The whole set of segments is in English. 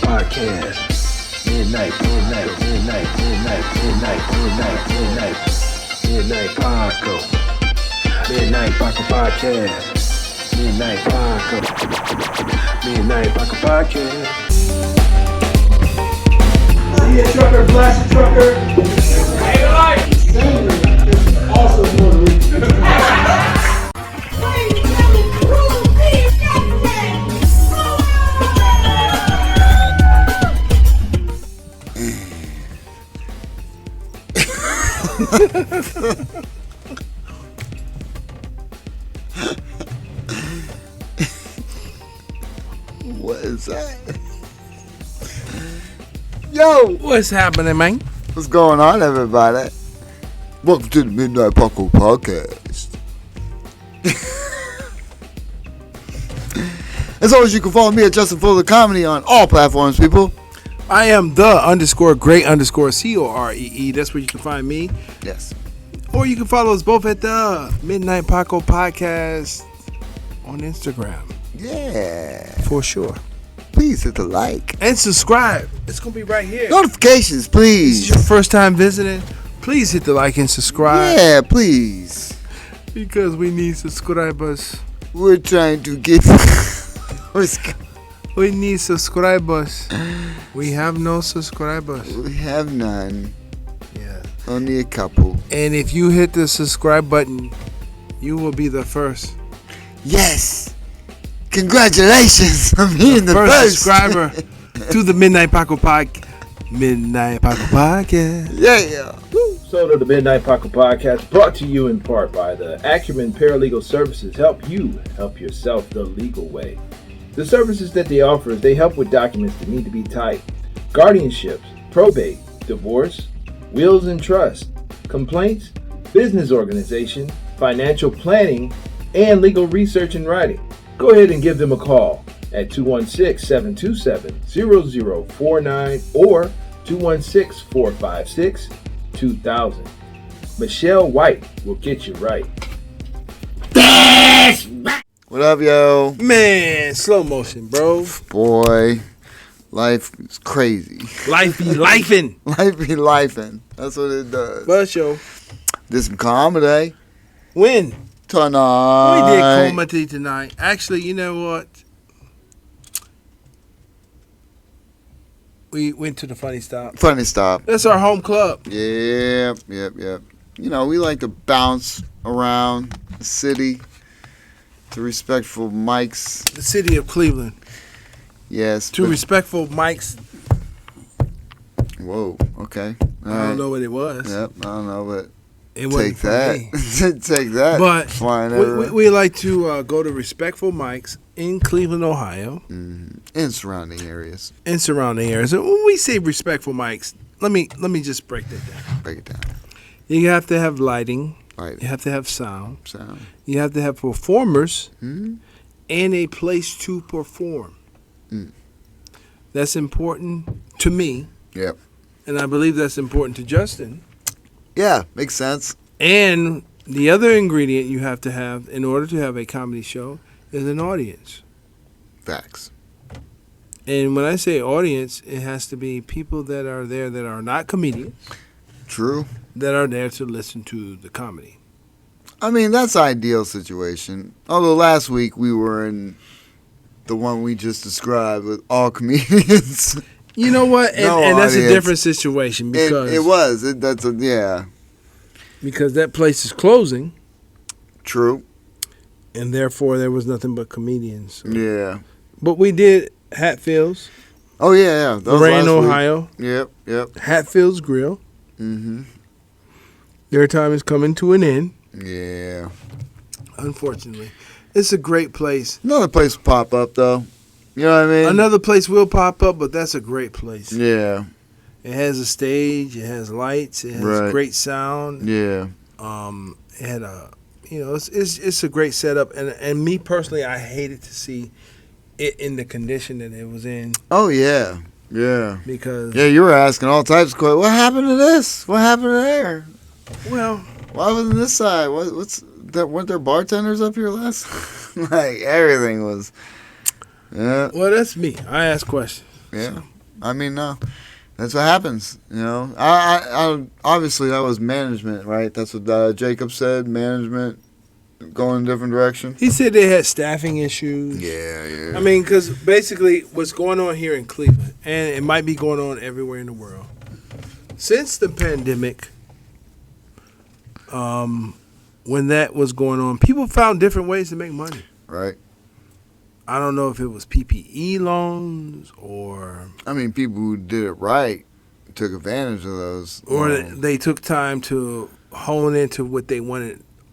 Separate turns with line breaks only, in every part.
Paco Podcast. Midnight Paco. Midnight Paco Podcast. Midnight Paco Podcast. See a trucker, blast a trucker. Hey, life. Sandra is also Puerto Rican.
What is that? Yo!
What's happening, man?
What's going on, everybody? Welcome to the Midnight Paco Podcast. As always, you can follow me at Justin Fuller Comedy on all platforms, people.
I am the _great_COREE. That's where you can find me.
Yes.
Or you can follow us both at the Midnight Paco Podcast on Instagram.
Yeah.
For sure.
Please hit the like.
And subscribe. It's going to be right here.
Notifications,
If
please.
it's your first time visiting, please hit the like and subscribe.
Yeah, please.
Because we need subscribers.
We're trying to get...
We need subscribers. We have no subscribers.
We have none.
Yeah.
Only a couple.
And if you hit the subscribe button, you will be the first.
Yes. Congratulations on being the
first subscriber to the Midnight Paco Podcast. Midnight Paco Podcast.
Yeah.
So to the Midnight Paco Podcast, brought to you in part by the Acumen Paralegal Services. Help you help yourself the legal way. The services that they offer is they help with documents that need to be typed, guardianships, probate, divorce, wills and trust, complaints, business organization, financial planning, and legal research and writing. Go ahead and give them a call at 216-727-0049 or 216-456-2000. Michelle White will get you right.
What up, yo?
Man, slow motion, bro.
Boy, life is crazy.
Life be lifing.
Life be lifing. That's what it does.
But show.
Did some comedy
When?
tonight.
We did comedy tonight. Actually, you know what? We went to the Funny Stop.
Funny stop.
That's our home club.
Yep. You know, we like to bounce around the city to respectful mics.
The city of Cleveland.
Yes.
To respectful mics.
Whoa. Okay. All
I
right.
don't know what it was.
Yep. I don't know, but
It wasn't
take
for
that.
me.
Take that.
But
flying
we like to go to respectful mics in Cleveland, Ohio,
in surrounding areas.
and surrounding areas. And when we say respectful mics, let me just break that down.
Break it down.
You have to have lighting.
Right.
You have to have sound.
Sound.
You have to have performers
Hmm.
and a place to perform.
Mm.
That's important to me,
Yep.
and I believe that's important to Justin.
Yeah, makes sense.
And the other ingredient you have to have in order to have a comedy show is an audience.
Facts.
And when I say audience, it has to be people that are there that are not comedians,
True.
that are there to listen to the comedy.
I mean, that's an ideal situation. Although last week we were in the one we just described with all comedians.
You know what? And,
No
and that's a
audience.
different situation because
it was. Yeah.
because that place is closing,
True.
and therefore there was nothing but comedians.
Yeah.
But we did Hatfields,
Oh, yeah. That was
Lorain,
last week.
Ohio,
Yep.
Hatfields Grill.
Mm-hmm.
Their time is coming to an end,
Yeah.
unfortunately. It's a great place.
Another place will pop up, though. You know what I mean?
Another place will pop up, but that's a great place.
Yeah.
It has a stage, it has lights, it has
Right.
great sound.
Yeah.
It had it's a great setup, and me personally, I hated to see it in the condition that it was in
Oh, yeah. Yeah.
because
Yeah, you were asking all types of questions. What happened to this? What happened to there?
well,
Why wasn't this side? What's that? Weren't there bartenders up here last? Like everything was. Yeah.
well, that's me. I ask questions.
Yeah. I mean, no. That's what happens, you know. I obviously that was management, right? That's what Jacob said. Management going a different direction.
He said they had staffing issues.
Yeah.
I mean, because basically what's going on here in Cleveland, and it might be going on everywhere in the world, since the pandemic, when that was going on, people found different ways to make money.
Right.
I don't know if it was PPE loans or...
I mean, people who did it right took advantage of those.
Or they took time to hone into what they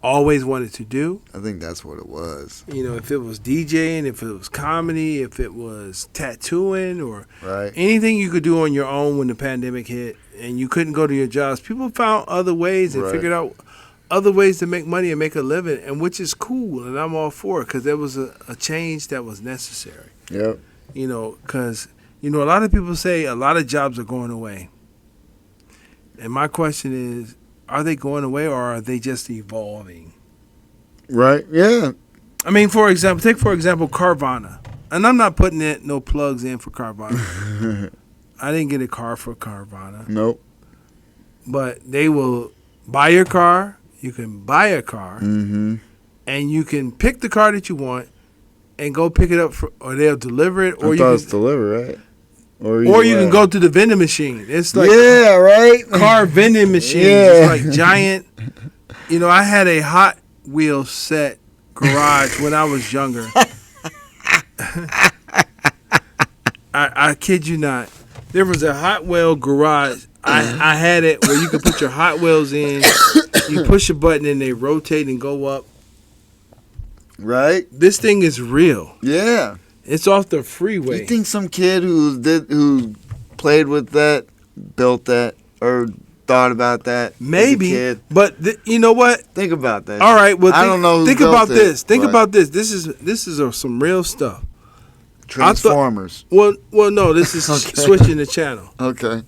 always wanted to do.
I think that's what it was.
You know, if it was DJing, if it was comedy, if it was tattooing, or
Right.
anything you could do on your own when the pandemic hit and you couldn't go to your jobs, people found other ways and
Right.
figured out other ways to make money and make a living, and which is cool, and I'm all for it because there was a change that was necessary.
Yep.
You know, because, you know, a lot of people say a lot of jobs are going away. And my question is, are they going away or are they just evolving?
Right. Yeah.
I mean, take for example Carvana. And I'm not putting no plugs in for Carvana. I didn't get a car for Carvana.
Nope.
But they will buy your car. You can buy a car.
Mm-hmm.
And you can pick the car that you want and go pick it up, or they'll deliver it. Or
I thought it's delivered, right?
Or you can go to the vending machine. It's like
right.
car vending machines.
Yeah.
It's like giant. You know, I had a Hot Wheels set garage when I was younger. I kid you not. There was a Hot Wheel garage. I had it where you could put your Hot Wheels in. You push a button and they rotate and go up.
Right.
This thing is real.
Yeah.
It's off the freeway.
You think some kid who played with that, built that, or thought about that?
Maybe,
as a kid?
but you know what?
Think about that.
All right, well,
I don't know. Who
think
built
about
it,
this. Think
but
about this. This is some real stuff.
Transformers.
Well, no. This is
Okay.
switching the channel.
Okay.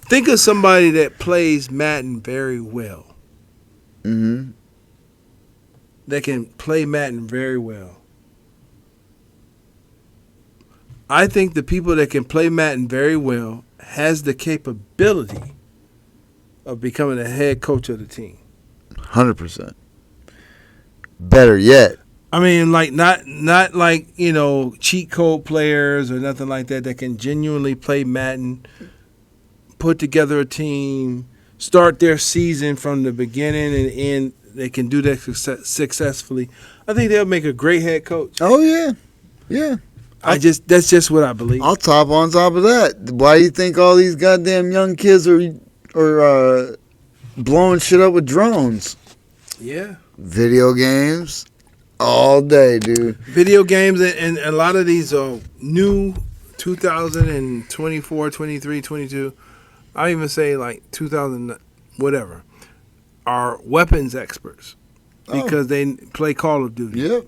Think of somebody that plays Madden very well.
Mm-hmm.
That can play Madden very well. I think the people that can play Madden very well has the capability of becoming a head coach of the team.
100%. Better yet.
I mean, like not like, you know, cheat code players or nothing like that can genuinely play Madden, put together a team, start their season from the beginning and end. They can do that successfully. I think they'll make a great head coach.
Oh yeah, yeah.
That's just what I believe.
I'll top on top of that. Why do you think all these goddamn young kids are blowing shit up with drones?
Yeah.
Video games all day, dude.
Video games and a lot of these new 2024, 23, 22, I even say like 2000, whatever, are weapons experts because they play Call of Duty.
Yep.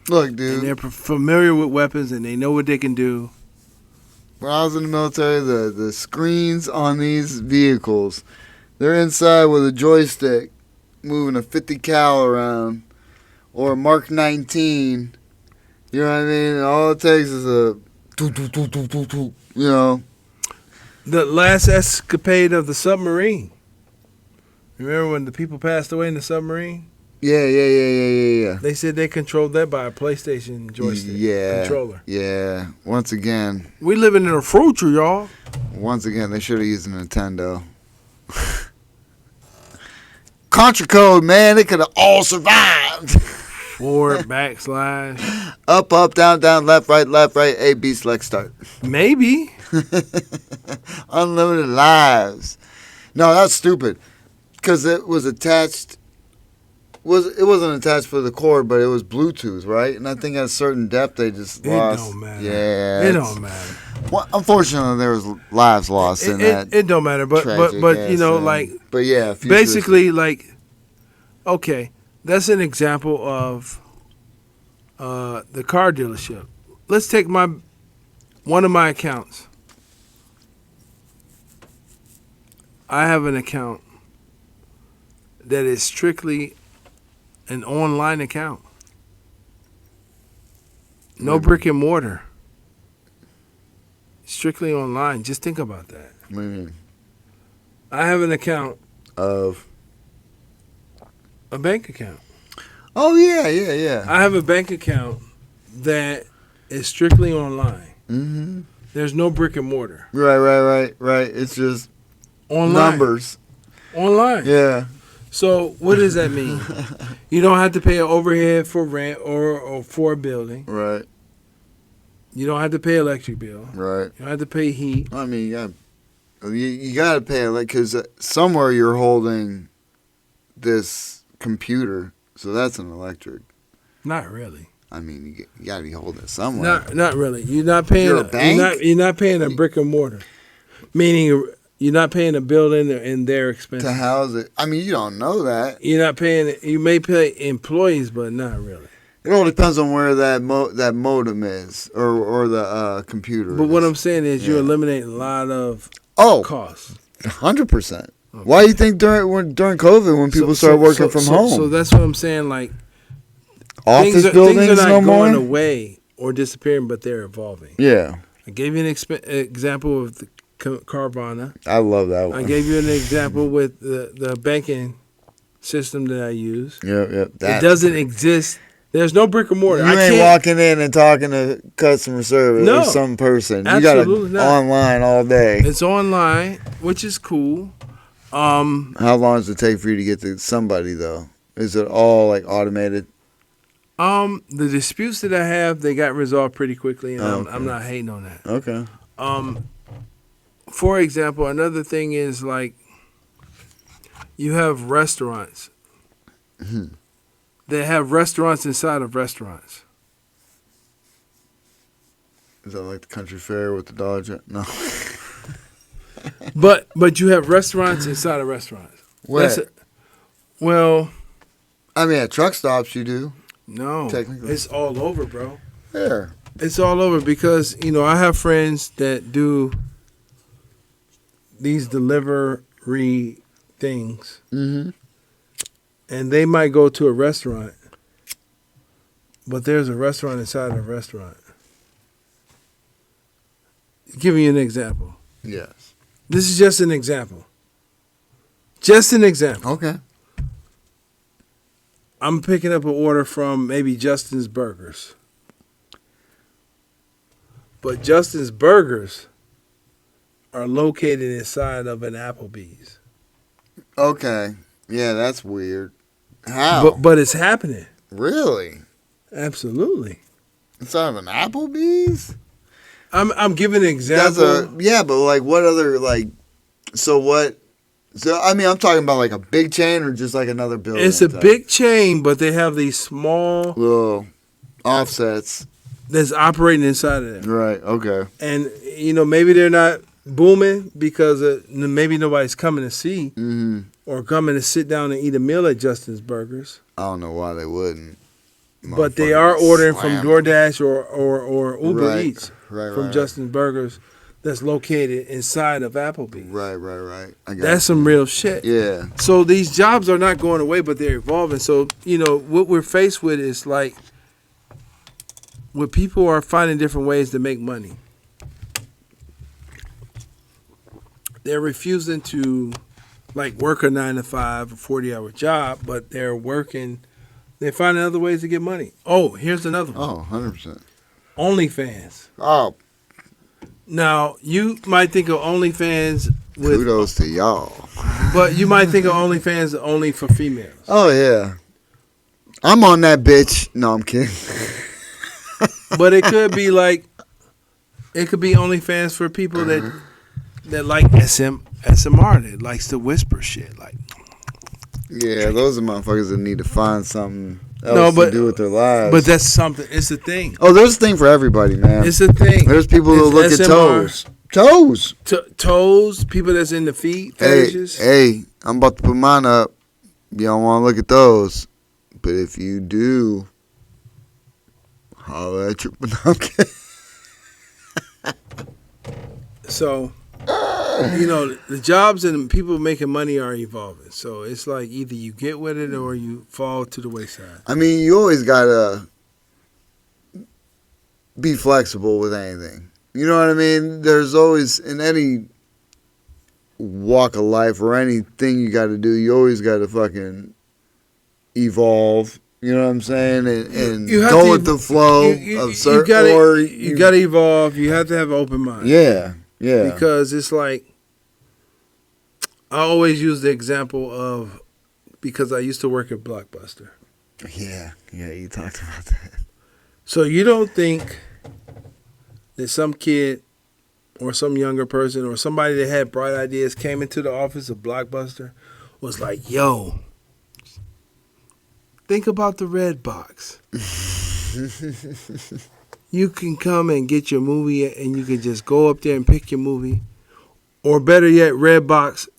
Look, dude.
And they're familiar with weapons and they know what they can do.
When I was in the military, the screens on these vehicles, they're inside with a joystick moving a 50 cal around or a Mark 19. You know what I mean? All it takes is a you know.
The last escapade of the submarine. Remember when the people passed away in the submarine?
Yeah.
They said they controlled that by a PlayStation joystick controller.
Yeah. Once again,
We living in a future, y'all.
they should have used a Nintendo. Contra code, man, they could have all survived.
Forward, backslash.
Up, down, left, right, A, B, select, start.
Maybe.
Unlimited lives. No, that's stupid. Because it was attached. It wasn't attached for the cord, but it was Bluetooth, right? And I think at a certain depth they just lost.
It don't matter.
Yeah,
It don't matter.
Well, unfortunately, there was lives lost in that.
It don't matter, but you know, like,
but yeah,
basically, like, okay, that's an example of the car dealership. Let's take one of my accounts. I have an account that is strictly an online account. No brick and mortar. strictly online. Just think about that.
What do you mean?
I have an account,
Of.
a bank account.
Oh yeah.
I have a bank account that is strictly online.
Mm-hmm.
There's no brick and mortar.
Right. It's just
Online.
numbers.
Online.
Yeah.
So what does that mean? You don't have to pay an overhead for rent or for a building.
Right.
You don't have to pay electric bill.
Right.
You don't have to pay heat.
I mean, you got to pay, like, because somewhere you're holding this computer, so that's an electric.
Not really.
I mean, you got to be holding it somewhere.
Not really. You're not paying.
You're a bank?
You're not paying a brick and mortar. Meaning you're not paying a building and their expenses.
To house it. I mean, you don't know that.
You're not paying. You may pay employees, but not really.
It all depends on where that modem is or the computer.
But what
is.
I'm saying is, you eliminate a lot of costs.
100%. Okay. Why do you think during COVID when people started working from home?
So that's what I'm saying. Like
office buildings
things are
no
not
more
going away or disappearing, but they're evolving.
Yeah.
I gave you an example of the Carvana.
I love that one.
I gave you an example with the banking system that I use.
Yep.
It doesn't exist. There's no brick and mortar.
You ain't walking in and talking to customer service or some person. You got it online all day.
It's online, which is cool.
How long does it take for you to get to somebody, though? Is it all, like, automated?
The disputes that I have, they got resolved pretty quickly, and
Okay.
I'm not hating on that.
Okay.
For example, another thing is, like, you have restaurants. They have restaurants inside of restaurants.
Is that like the country fair with the Dodge? No.
But you have restaurants inside of restaurants.
Where?
Well,
I mean, at truck stops you do.
no.
Technically.
It's all over, bro.
Yeah.
It's all over because, I have friends that do these delivery things.
Mm-hmm.
And they might go to a restaurant, but there's a restaurant inside of a restaurant. Giving you an example.
Yes.
This is just an example. Just an example.
Okay.
I'm picking up an order from maybe Justin's Burgers. But Justin's Burgers are located inside of an Applebee's.
Okay. Yeah, that's weird. How?
But it's happening.
Really?
Absolutely.
Inside of an Applebee's?
I'm giving an example.
But like what other so what? So I mean, I'm talking about like a big chain or just like another building.
It's a big chain, but they have these small
little offsets
that's operating inside of them.
Right. Okay.
And maybe they're not booming because maybe nobody's coming to see or coming to sit down and eat a meal at Justin's Burgers.
I don't know why they wouldn't.
But they are ordering from DoorDash or Uber Eats from Justin's Burgers that's located inside of Applebee's.
Right.
That's some real shit.
Yeah.
So these jobs are not going away, but they're evolving. So, what we're faced with is like, where people are finding different ways to make money. They're refusing to, work a 9-to-5 or 40-hour job, but they're finding other ways to get money. Oh, here's another one.
Oh, 100%.
OnlyFans.
Oh.
Now, you might think of OnlyFans with...
Kudos to y'all.
But you might think of OnlyFans only for females.
Oh, yeah. I'm on that bitch. No, I'm kidding.
But it could be OnlyFans for people that like SMR, that likes to whisper shit. Like,
yeah, those are motherfuckers that need to find something else to do with their lives.
But that's something. It's a thing.
Oh, there's a thing for everybody, man.
It's a thing.
There's people who look
SMR.
at toes.
Toes. People that's in the feet fetishes.
Hey, I'm about to put mine up. You don't want to look at those. But if you do, holla at your... Okay.
So, the jobs and people making money are evolving. So it's like either you get with it or you fall to the wayside.
I mean, you always got to be flexible with anything. You know what I mean? There's always, in any walk of life or anything you got to do, you always got to fucking evolve. You know what I'm saying? And
You have
go
to
with the flow of certain.
You got to evolve. You have to have an open mind.
Yeah.
Because it's like, I always use the example of, because I used to work at Blockbuster.
Yeah, you talked about that.
So you don't think that some kid or some younger person or somebody that had bright ideas came into the office of Blockbuster, was like, yo, think about the red box. You can come and get your movie and you can just go up there and pick your movie. Or better yet, red box.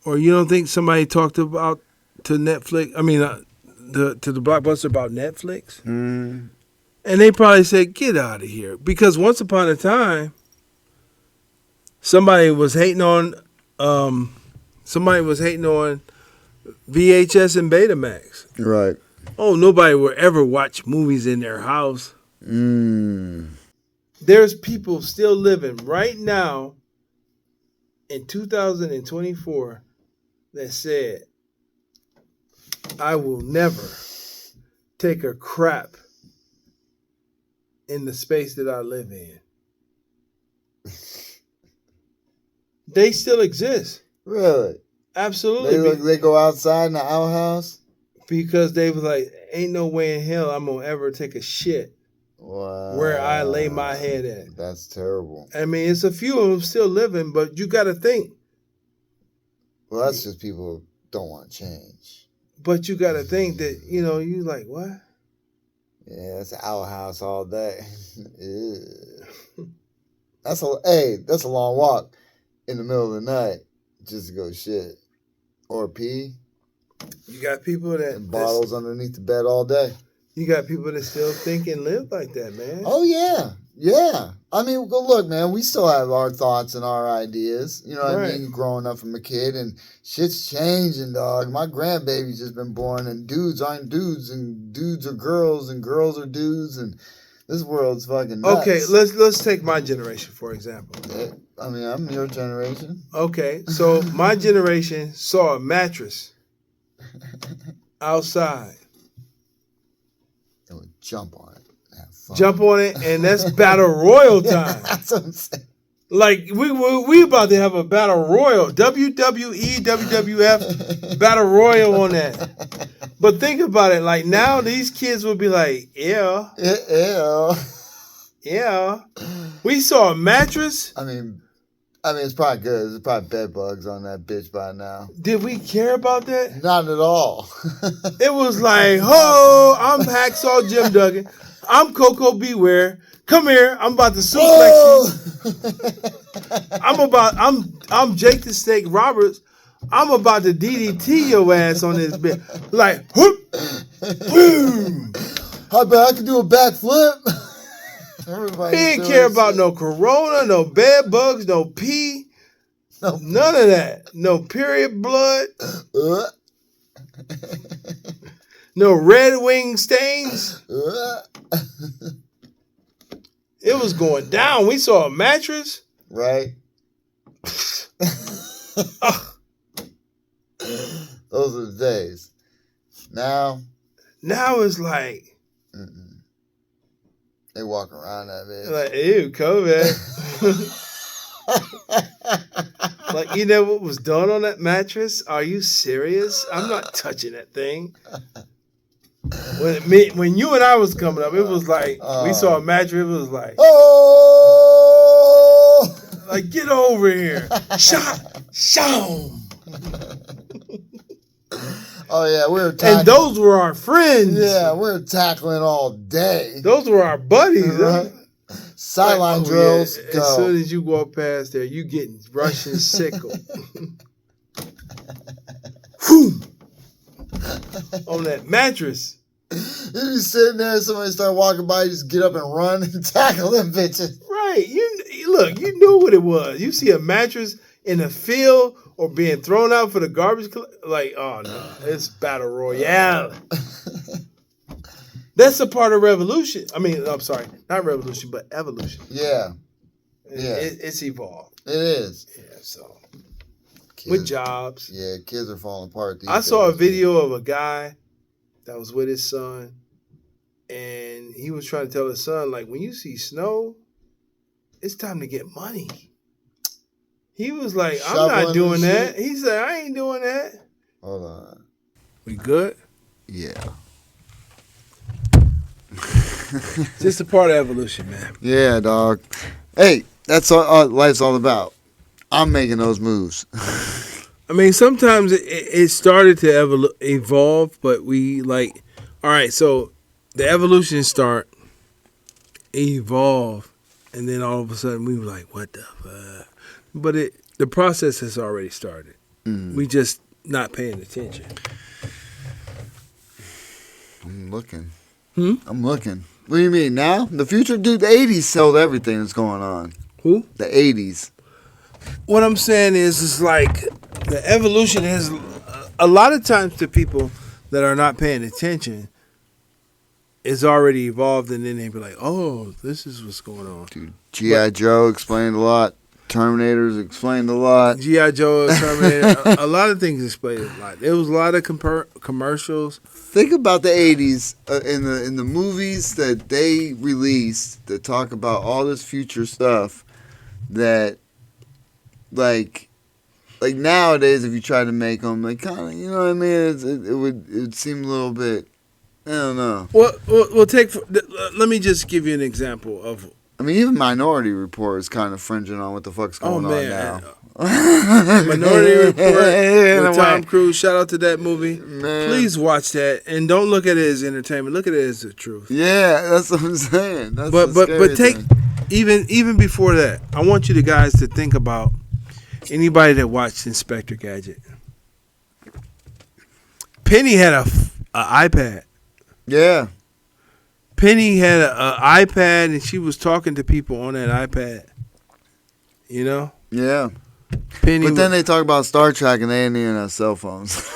Or you don't think somebody talked about to Netflix, to the Blockbuster about Netflix?
Mm.
And they probably said, get out of here. Because once upon a time, somebody was hating on VHS and Betamax.
Right.
Oh, nobody will ever watch movies in their house.
Mm.
There's people still living right now in 2024 that said, I will never take a crap in the space that I live in. They still exist.
Really?
Absolutely.
They go outside in the outhouse?
Because they was like, ain't no way in hell I'm going to ever take a shit where I lay my head at.
That's terrible.
I mean, it's a few of them still living, but you got to think.
Well, that's just people who don't want to change.
But you got to think that, you like, what?
Yeah, it's an outhouse all day. That's a long walk in the middle of the night just to go shit or pee.
You got people that
bottles underneath the bed all day.
You got people that still think and live like that, man.
Oh yeah. I mean, go look, man. We still have our thoughts and our ideas. You know what I mean? Growing up from a kid, and shit's changing, dog. My grandbaby's just been born, and dudes aren't dudes, and dudes are girls, and girls are dudes, and this world's fucking nuts.
Okay, let's take my generation for example.
I mean, I'm your generation.
Okay, so my generation saw a mattress outside.
They would jump on it.
Jump on it, and that's battle royal time.
That's what I'm saying.
Like we about to have a battle royal, WWE, WWF battle royal on that. But think about it, like now these kids would be like, yeah. We saw a mattress.
I mean, it's probably good. There's probably bed bugs on that bitch by now.
Did we care about that?
Not at all.
It was like, I'm Hacksaw Jim Duggan. I'm Coco Beware. Come here. I'm about to suplex you. I'm Jake the Snake Roberts. I'm about to DDT your ass on this bit. Like, whoop, boom.
I bet I can do a backflip.
He didn't care about no corona, no bed bugs, no pee, none of that. No period blood. No red wing stains. It was going down. We saw a mattress.
Right. Those are the days. Now
it's like.
They walk around that bitch.
Like, ew, COVID. Like, you know what was done on that mattress? Are you serious? I'm not touching that thing. When you and I was coming up, it was like, we saw a mattress, it was like,
oh!
Like, get over here. Shoom.
Oh, yeah, we were tackling.
And those were our friends.
Yeah, we were tackling all day.
Those were our buddies. Right?
Sideline drills.
Yeah. As soon as you walk past there, you getting Russian sickle. On that mattress.
You be sitting there, somebody start walking by, you just get up and run and tackle them bitches.
Right. You knew what it was. You see a mattress in a field or being thrown out for the garbage, like, oh no, it's battle royale. That's a part of revolution. I mean, I'm sorry, not revolution, but evolution.
Yeah. Yeah.
It's evolved.
It is.
Yeah, so
Kids,
with jobs.
Yeah, kids are falling apart.
I saw a video of a guy that was with his son, and he was trying to tell his son, like, when you see snow, it's time to get money. He was like, I'm not doing that. He said, I ain't doing that.
Hold on.
We good?
Yeah.
Just a part of evolution, man.
Yeah, dog. Hey, that's all life's all about. I'm making those moves.
I mean, sometimes it started to evolve, but we like, all right, so the evolution start, evolve, and then all of a sudden we were like, what the fuck? But the process has already started. We just not paying attention.
I'm looking.
I'm
looking. What do you mean now? The future? Dude, the 80s sold everything that's going on.
Who?
The 80s.
What I'm saying is like the evolution has a lot of times to people that are not paying attention is already evolved, and then they be like, oh, this is what's going on.
Dude, G.I. Joe explained a lot. Terminators explained a lot.
G.I. Joe, Terminator, a lot of things explained a lot. There was a lot of commercials.
Think about the 80s in the movies that they released that talk about all this future stuff that, like nowadays, if you try to make them, like, kind of, you know what I mean? It would seem a little bit, I don't know.
Well, let me just give you an example of.
I mean, even Minority Report is kind of fringing on what the fuck's going on now.
Minority Report with Tom Cruise. Shout out to that movie.
Man.
Please watch that, and don't look at it as entertainment. Look at it as the truth.
Yeah, that's what I'm saying. That's
but take even before that. I want you guys to think about anybody that watched Inspector Gadget. Penny had a iPad.
Yeah.
Penny had an iPad, and she was talking to people on that iPad. You know?
Yeah.
Penny.
But then they talk about Star Trek, and they didn't even have cell phones.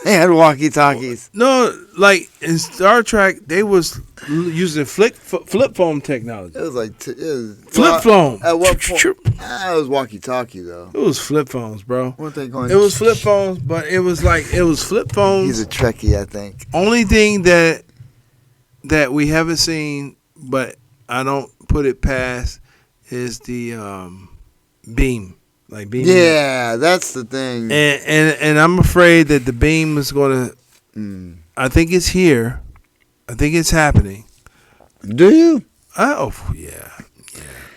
They had walkie-talkies.
No, like in Star Trek, they was using flip phone technology.
It was like
flip phone.
At what point? It was walkie-talkie though.
It was flip phones, bro.
Weren't they going?
It was flip phones, but it was flip phones.
He's a Trekkie, I think.
Only thing that we haven't seen, but I don't put it past, is the beam. Like beam.
Yeah, that's the thing.
And I'm afraid that the beam is going to. I think it's here. I think it's happening.
Do you?
Oh yeah.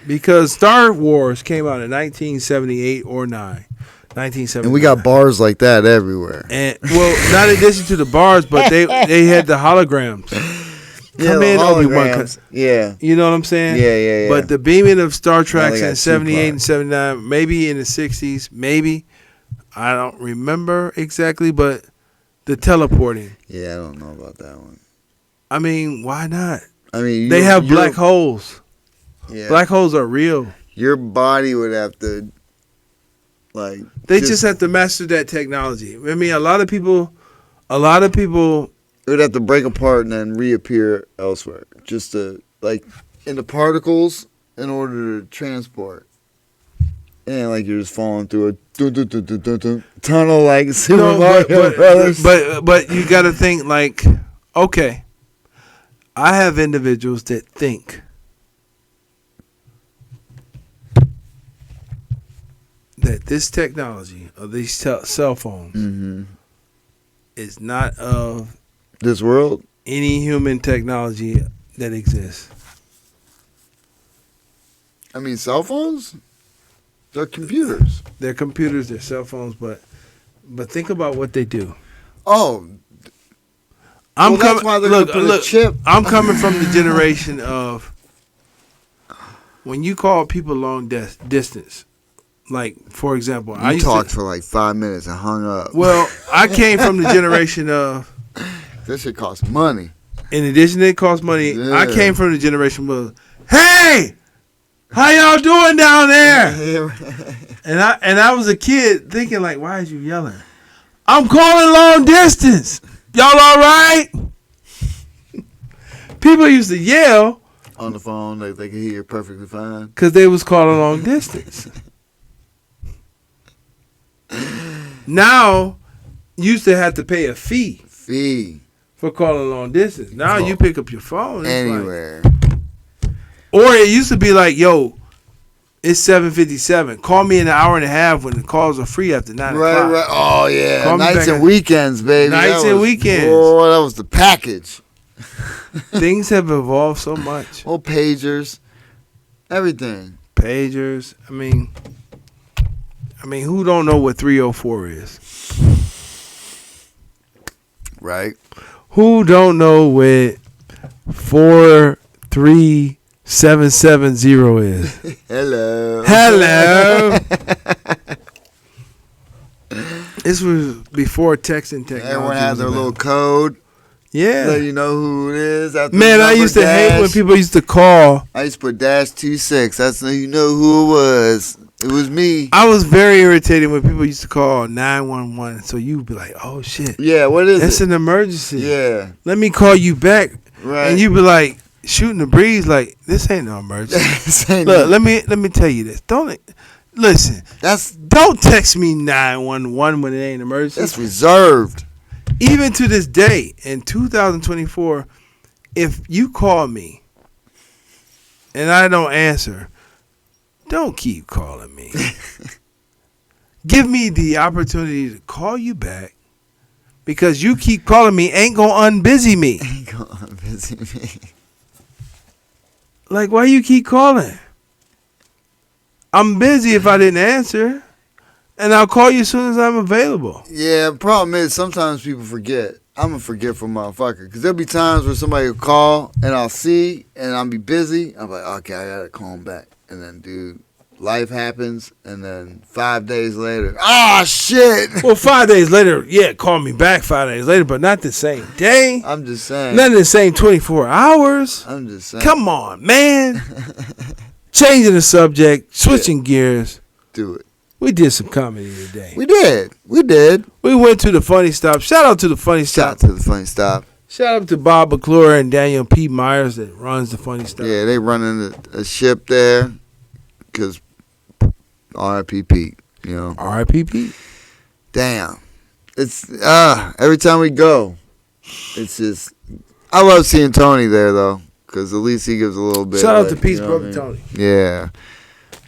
Because Star Wars came out in 1978 or 1979.
And we got bars like that everywhere.
And well, not in addition to the bars, but they had the holograms. Come in, Obi-Wan.
Yeah.
You know what I'm saying?
Yeah.
But the beaming of Star Trek in 78
Tupac.
and 79, maybe in the 60s, maybe. I don't remember exactly, but the teleporting.
Yeah, I don't know about that one.
I mean, why not?
I mean,
they have black holes.
Yeah.
Black holes are real.
Your body would have to, like...
They just have to master that technology. I mean, a lot of people...
It would have to break apart and then reappear elsewhere. Just to, like, in the particles in order to transport. And like you're just falling through a tunnel like Super Mario Brothers.
But you got to think like, okay, I have individuals that think that this technology of these cell phones is not of
this world,
any human technology that exists.
I mean, cell phones? They're computers.
They're computers, they're cell phones, but think about what they do.
Oh. That's why they're gonna put a chip.
I'm coming from the generation of when you call people long distance. Like, for example, I used
talked for like 5 minutes and hung up.
Well, I came from the generation of
this shit costs money.
In addition to it costs money,
yeah.
I came from the generation of, hey, how y'all doing down there? and I was a kid thinking like, why is you yelling? I'm calling long distance. Y'all all right? People used to yell
on the phone. They can hear you perfectly fine.
Because they was calling long distance. Now, you used to have to pay a fee for calling long distance. Now you pick up your phone.
Anywhere.
Or it used to be like, yo, it's 7:57. Call me in an hour and a half when the calls are free after 9 o'clock.
Right. Oh, yeah.
Call me
Nights
back
and weekends, baby.
Nights and weekends.
Oh, that was the package.
Things have evolved so much.
Oh, pagers. Everything.
Pagers. I mean, who don't know what 304 is?
Right.
Who don't know what 43770 is?
Hello.
This was before texting technology.
Everyone had their little code.
Yeah.
So you know who it is.
Man, I used to hate when people used to call.
I used to put -26. That's how you know who it was. It was me.
I was very irritated when people used to call 911. So you'd be like, oh, shit.
Yeah, what is
That's
it?
an emergency.
Yeah.
Let me call you back.
Right.
And you'd be like, shooting the breeze like, this ain't no emergency. Look, let me tell you this. Don't text me 911 when it ain't an emergency.
That's reserved.
Even to this day, in 2024, if you call me and I don't answer, don't keep calling me. Give me the opportunity to call you back, because you keep calling me ain't gonna unbusy me.
Ain't gonna unbusy me.
Like, why you keep calling? I'm busy if I didn't answer. And I'll call you as soon as I'm available.
Yeah, problem is sometimes people forget. I'm a forgetful motherfucker. Because there'll be times where somebody will call and I'll see and I'll be busy. I'm like, okay, I got to call them back. And then, dude, life happens. And then 5 days later, shit.
Well, 5 days later, yeah, call me back 5 days later, but not the same day.
I'm just saying.
Not in the same 24 hours.
I'm just saying.
Come on, man. Changing the subject, switching gears.
Do it.
We did some comedy today.
We did.
We went to the Funny Stop. Shout out to the Funny Stop.
Shout out to the Funny Stop.
Shout out to Bob McClure and Daniel P. Myers that runs the Funny Stop.
Yeah, they running a ship there because R.I.P. Pete, you know.
R.I.P. Pete.
Damn. It's, every time we go, it's just, I love seeing Tony there, though, because at least he gives a little bit.
Shout out to Pete's brother, Tony.
Yeah.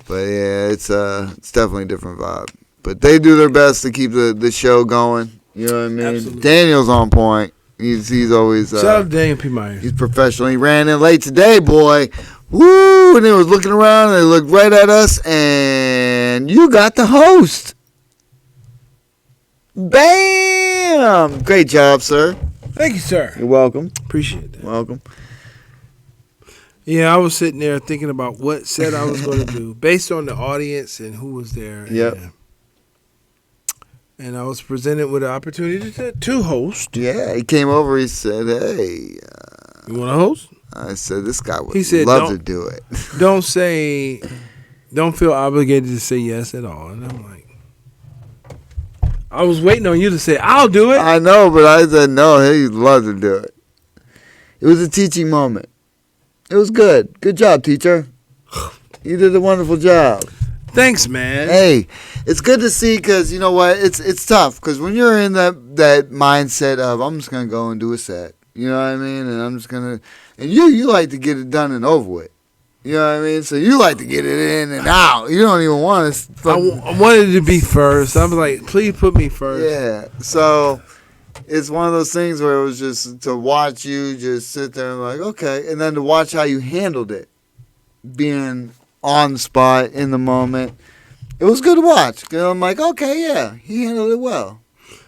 But yeah, it's definitely a different vibe. But they do their best to keep the show going. You know what I mean?
Absolutely.
Daniel's on point. He's always
shout out to Daniel P. Myers.
He's professional. He ran in late today, boy. Woo! And they was looking around and they looked right at us, and you got the host. Bam! Great job, sir.
Thank you, sir.
You're welcome.
Appreciate that.
Welcome.
Yeah, I was sitting there thinking about what set I was going to do based on the audience and who was there.
Yep.
And I was presented with an opportunity to host.
Yeah, he came over. He said, "Hey,
you want to host?"
I said, "This guy would
love
to do it."
Don't feel obligated to say yes at all. And I'm like, I was waiting on you to say, "I'll do it."
I know, but I said no. He'd love to do it. It was a teaching moment. It was good. Good job, teacher. You did a wonderful job.
Thanks, man.
Hey, it's good to see because you know what? It's tough because when you're in that mindset of I'm just gonna go and do a set, you know what I mean, and I'm just gonna, and you like to get it done and over with, you know what I mean. So you like to get it in and out. You don't even want to.
I wanted to be first. I was like, please put me first.
Yeah. So it's one of those things where it was just to watch you just sit there and like, okay, and then to watch how you handled it, being on the spot in the moment. It was good to watch. 'Cause I'm like, okay, yeah, he handled it well.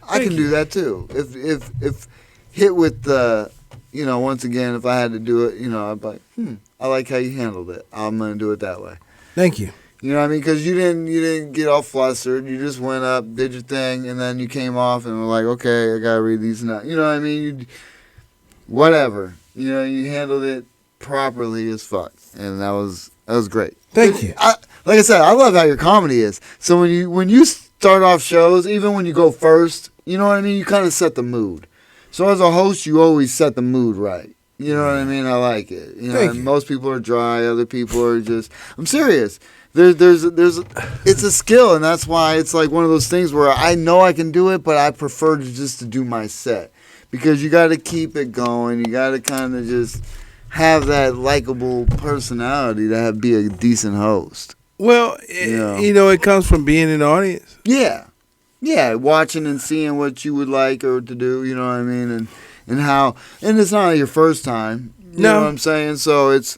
I can do that too. If hit with the, you know, once again, if I had to do it, you know, I'd be like, I like how you handled it. I'm gonna do it that way.
Thank you.
You know what I mean? Because you didn't get all flustered. You just went up, did your thing, and then you came off and were like, okay, I gotta read these now. You know what I mean? Whatever. You know, you handled it properly as fuck, and that was great.
Thank you.
Like I said, I love how your comedy is. So when you start off shows, even when you go first, you know what I mean? You kind of set the mood. So as a host, you always set the mood right. You know what I mean? I like it. You know,
Thank
and
you.
most people are dry. Other people are just. I'm serious. There's it's a skill, and that's why it's like one of those things where I know I can do it, but I prefer to do my set because you got to keep it going. You got to kind of just have that likable personality to be a decent host.
Well,
Yeah.
it comes from being in the audience.
Yeah, yeah, watching and seeing what you would like or to do. You know what I mean, and how. And it's not your first time. You know what I'm saying? So it's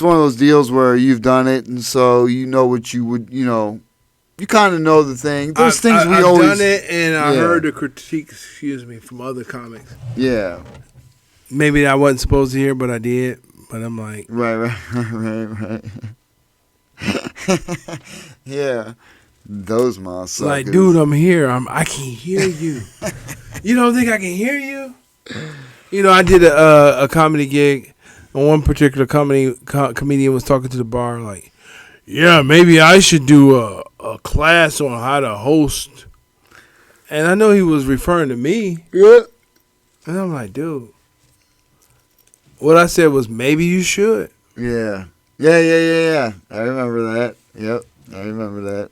one of those deals where you've done it, and so you know what you would. You kind of know the thing. There's things I've always
done it, and I heard the critiques. Excuse me, from other comics.
Yeah.
Maybe I wasn't supposed to hear, but I did. But I'm like,
right. Yeah, those motherfuckers.
Like, dude, I'm here. I can hear you. You don't think I can hear you? I did a comedy gig, and one particular comedian was talking to the bar like, yeah, maybe I should do a class on how to host. And I know he was referring to me.
Yeah.
And I'm like, dude. What I said was, maybe you should.
Yeah. I remember that. Yep, I remember that.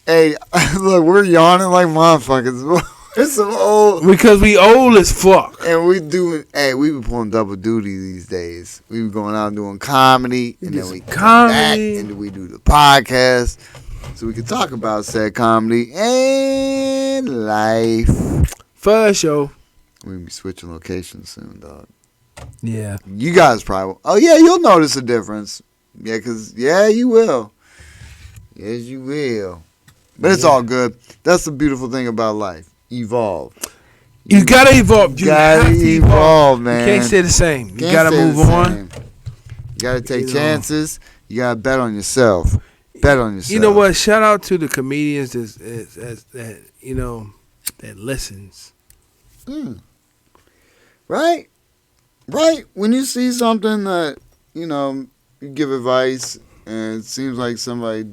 Hey, look, we're yawning like motherfuckers. It's some old.
Because we old as fuck.
And we been pulling double duty these days. We been going out and doing comedy, and then we come back, and then we do the podcast, so we can talk about said comedy and life.
For sure.
We'll be switching locations soon, dog.
Yeah.
You guys probably. Oh yeah, you'll notice a difference. Yeah, you will. Yes, you will. But it's all good. That's the beautiful thing about life. Evolve.
You gotta evolve. You
gotta evolve, man.
You can't stay the same. You gotta move on.
You gotta take chances. You gotta bet on yourself. Bet on yourself.
You know what? Shout out to the comedians that listens.
Right. When you see something that you give advice, and it seems like somebody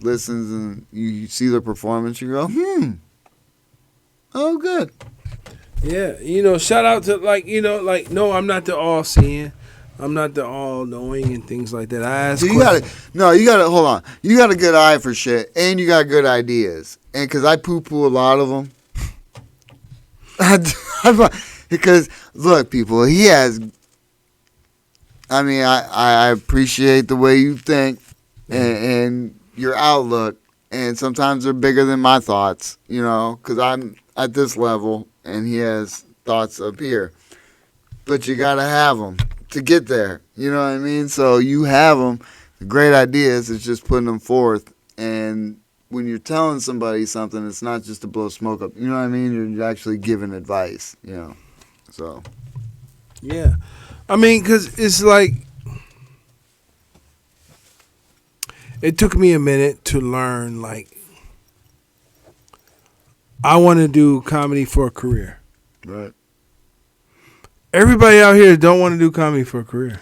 listens, and you see their performance, you go, oh, good.
Yeah, shout out to no, I'm not the all-seeing. I'm not the all-knowing and things like that. I ask
so you gotta hold on. You got a good eye for shit, and you got good ideas. And because I poo-poo a lot of them. Because, look, people, he has... I mean, I appreciate the way you think and your outlook. And sometimes they're bigger than my thoughts, because I'm at this level and he has thoughts up here. But you got to have them to get there. You know what I mean? So you have them. The great ideas is just putting them forth. And when you're telling somebody something, it's not just to blow smoke up. You know what I mean? You're actually giving advice, So.
Yeah. I mean, because it's like, it took me a minute to learn, I want to do comedy for a career.
Right.
Everybody out here don't want to do comedy for a career.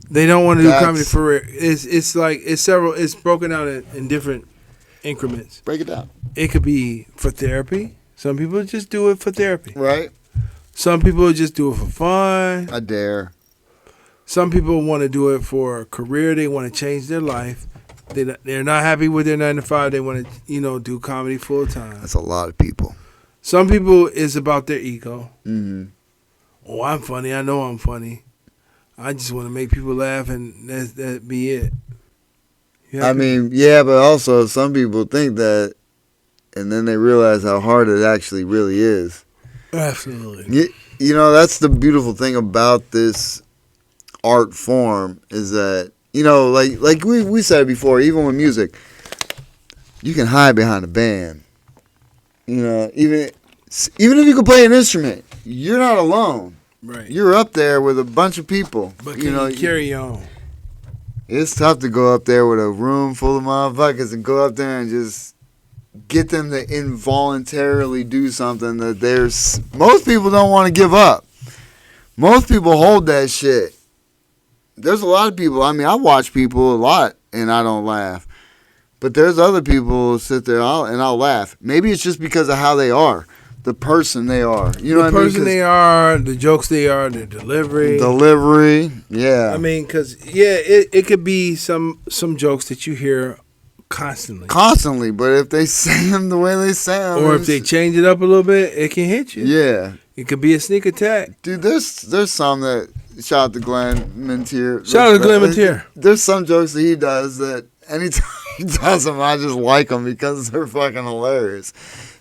They don't want to do comedy for a career. It's broken out in different increments.
Break it down.
It could be for therapy. Some people just do it for therapy.
Right.
Some people just do it for fun.
I dare.
Some people want to do it for a career. They want to change their life. They're not happy with their 9 to 5. They want to, do comedy full time.
That's a lot of people.
Some people it's about their ego.
Mm-hmm.
Oh, I'm funny. I know I'm funny. I just want to make people laugh, and that be it.
I mean, yeah, but also some people think that, and then they realize how hard it actually really is.
Absolutely.
That's the beautiful thing about this art form is that, like we said before, even with music, you can hide behind a band. Even if you can play an instrument, you're not alone.
Right.
You're up there with a bunch of people.
But can you carry on?
It's tough to go up there with a room full of motherfuckers and go up there and just get them to involuntarily do something that most people don't want to give up. Most people hold that shit. There's a lot of people, I watch people a lot and I don't laugh. But there's other people who sit there and I'll laugh. Maybe it's just because of how they are. the person they are. You know
the
what I mean?
person they are, the jokes they are, the
delivery. Yeah.
I mean, because it could be some jokes that you hear constantly,
but if they say them the way they say them,
or if they change it up a little bit, it can hit you.
Yeah.
It could be a sneak attack.
Dude, there's some that, shout out to Glenn Mintier.
Shout out to Glenn Mintier.
There's some jokes that he does that anytime he does them, I just like them because they're fucking hilarious.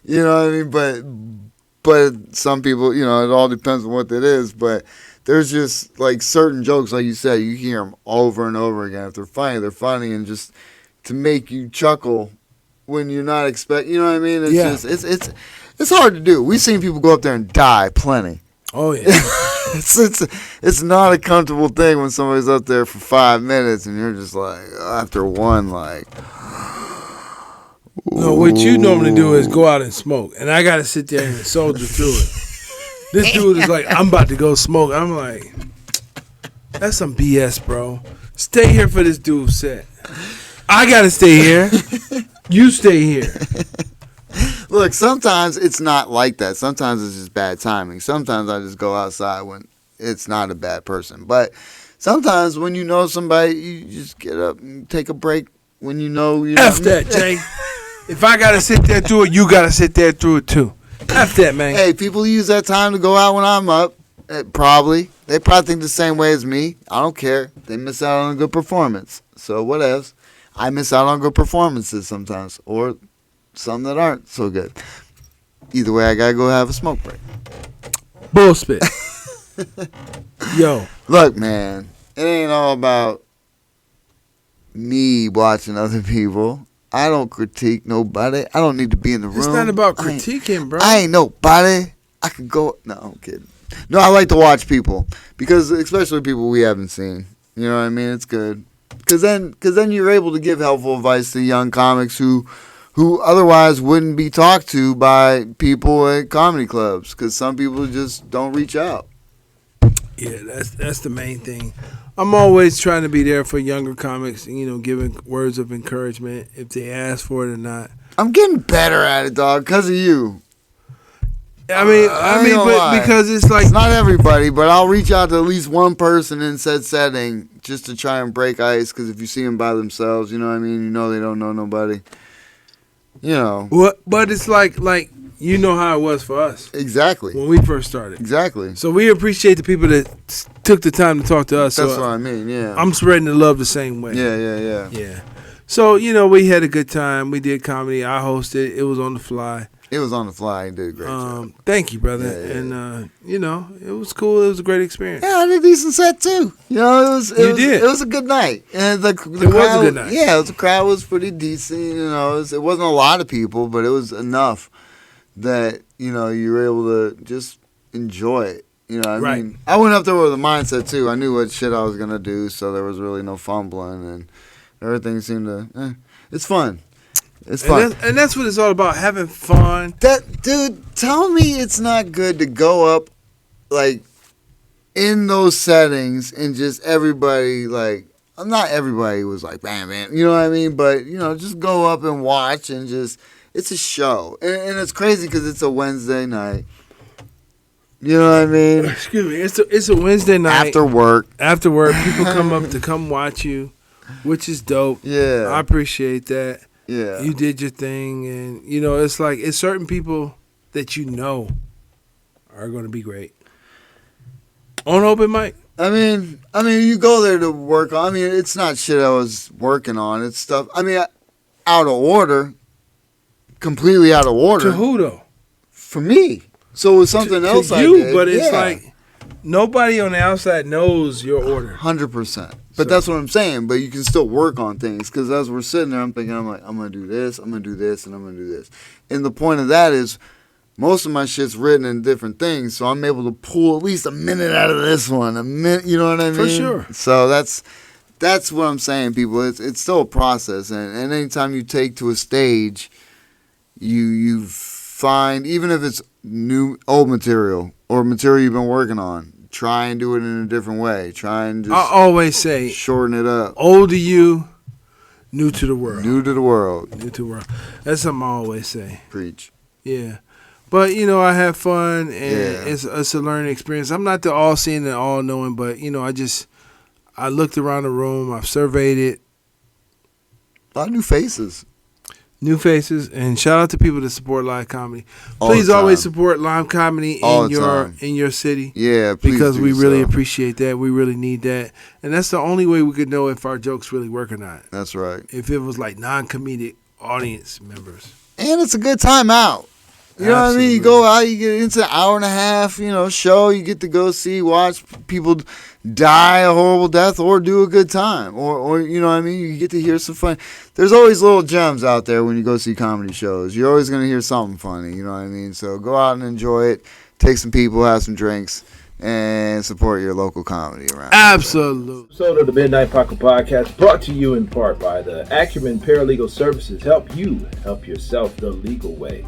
You know what I mean? But some people, you know, it all depends on what it is. But there's just like certain jokes, like you said, you hear them over and over again. If they're funny, and just to make you chuckle when you're not expecting. You know what I mean? It's it's hard to do. We've seen people go up there and die plenty.
Oh yeah.
It's not a comfortable thing when somebody's up there for 5 minutes and you're just like, after one, like.
No, what you normally do is go out and smoke, and I gotta sit there and soldier through it. This dude is like, I'm about to go smoke. I'm like, that's some BS, bro. Stay here for this dude's set. I gotta stay here. You stay here.
Look, sometimes it's not like that. Sometimes it's just bad timing. Sometimes I just go outside when it's not a bad person. But sometimes when you know somebody, you just get up and take a break when you know you're
F that, Jay. If I gotta sit there through it, you gotta sit there through it too. F that, man.
Hey, people use that time to go out when I'm up. Probably. They probably think the same way as me. I don't care. They miss out on a good performance. So what else? I miss out on good performances sometimes. Or some that aren't so good. Either way, I gotta go have a smoke break.
Bullspit. Yo.
Look, man. It ain't all about me watching other people. I don't critique nobody. I don't need to be in the room.
It's not about critiquing, bro.
I ain't nobody. I could go. No, I'm kidding. No, I like to watch people because, especially people we haven't seen. You know what I mean? It's good because then you're able to give helpful advice to young comics who otherwise wouldn't be talked to by people at comedy clubs because some people just don't reach out.
Yeah, that's the main thing. I'm always trying to be there for younger comics, you know, giving words of encouragement if they ask for it or not.
I'm getting better at it, dog, because of you.
I mean, but because it's like...
It's not everybody, but I'll reach out to at least one person in said setting just to try and break ice, because if you see them by themselves, you know what I mean? You know they don't know nobody. You know.
What? But it's like you know how it was for us.
Exactly.
When we first started.
Exactly.
So we appreciate the people that took the time to talk to us.
That's
so
what I mean, yeah.
I'm spreading the love the same way.
Yeah.
So, you know, we had a good time. We did comedy. I hosted. It was on the fly.
It was on the fly. You did a great job.
Thank you, brother.
Yeah.
And, you know, it was cool. It was a great experience.
Yeah, I did a decent set, too. You know, it was a good night. And the crowd,
was a good night.
Yeah, the crowd was pretty decent. You know, it wasn't a lot of people, but it was enough that, you know, you were able to just enjoy it. You know what I mean? I went up there with a mindset, too. I knew what shit I was going to do, so there was really no fumbling, and everything seemed to, it's fun. It's fun.
And that's what it's all about, having fun.
Dude, tell me it's not good to go up, like, in those settings and just everybody, like, not everybody was like, bam, you know what I mean? But, you know, just go up and watch and just, it's a show. And it's crazy because it's a Wednesday night. You know what I mean?
Excuse me. It's a Wednesday night.
After work.
People come up to come watch you, which is dope.
Yeah.
I appreciate that.
Yeah.
You did your thing, and, you know, it's like, it's certain people that you know are going to be great. On open mic.
I mean, you go there to work on, it's not shit I was working on. It's stuff, out of order. Completely out of order.
To who, though?
For me. So it was something else I
you,
did.
But it's like, nobody on the outside knows your order.
100%. But that's what I'm saying. But you can still work on things. Because as we're sitting there, I'm thinking, I'm going to do this, I'm going to do this, and I'm going to do this. And the point of that is, most of my shit's written in different things. So I'm able to pull at least a minute out of this one. A minute, you know what I mean?
For sure.
So that's what I'm saying, people. It's still a process. And anytime you take to a stage, you find, even if it's old material or material you've been working on, try and do it in a different way. Try and just
I always say,
shorten it up.
Old to you, new to the world.
New to the world.
New to the world. That's something I always say.
Preach.
Yeah. But I have fun, and
Yeah.
it's a learning experience. I'm not the all-seeing and all-knowing, but I looked around the room, I've surveyed it,
A lot of new faces.
new faces, and shout out to people that support live comedy.
All
Please
the
always
time.
support live comedy
All
in
the time.
your city.
Yeah, please
Because
do
we really
so.
appreciate that. We really need that. And that's the only way we could know if our jokes really work or not.
That's right.
If it was like non-comedic audience members.
And it's a good time out. You know what I mean? You go out, you get into an hour and a half, show. You get to go see, watch people die a horrible death or do a good time. Or you know what I mean? You get to hear some fun. There's always little gems out there when you go see comedy shows. You're always going to hear something funny. You know what I mean? So go out and enjoy it. Take some people, have some drinks, and support your local comedy around.
Absolutely.
Episode of the Midnight Paco Podcast brought to you in part by the Acumen Paralegal Services. Help you help yourself the legal way.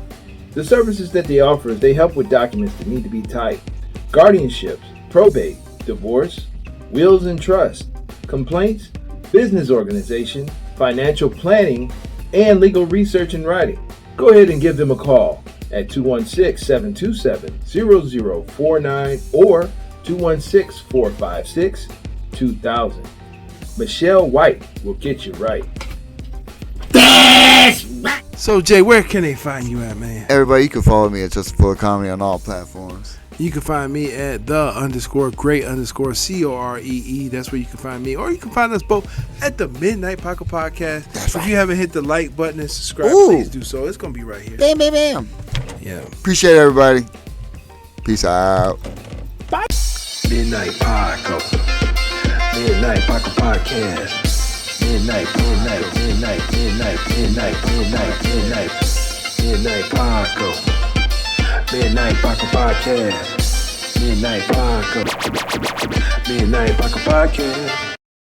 The services that they offer is they help with documents that need to be typed, guardianships, probate, divorce, wills and trust, complaints, business organization, financial planning, and legal research and writing. Go ahead and give them a call at 216-727-0049 or 216-456-2000. Michelle White will get you right.
So, Jay, where can they find you at, man?
Everybody, you can follow me at Just Full of Comedy on all platforms.
You can find me at _great_COREE. That's where you can find me. Or you can find us both at the Midnight Paco Podcast.
That's right.
If you haven't hit the like button and subscribe,
Ooh.
please do so. It's going to be right here.
Bam, bam, bam.
Yeah.
Appreciate everybody. Peace out.
Midnight Paco. Midnight Paco Podcast. Midnight Paco. Midnight Paco Podcast. Midnight Paco. Midnight Paco Podcast.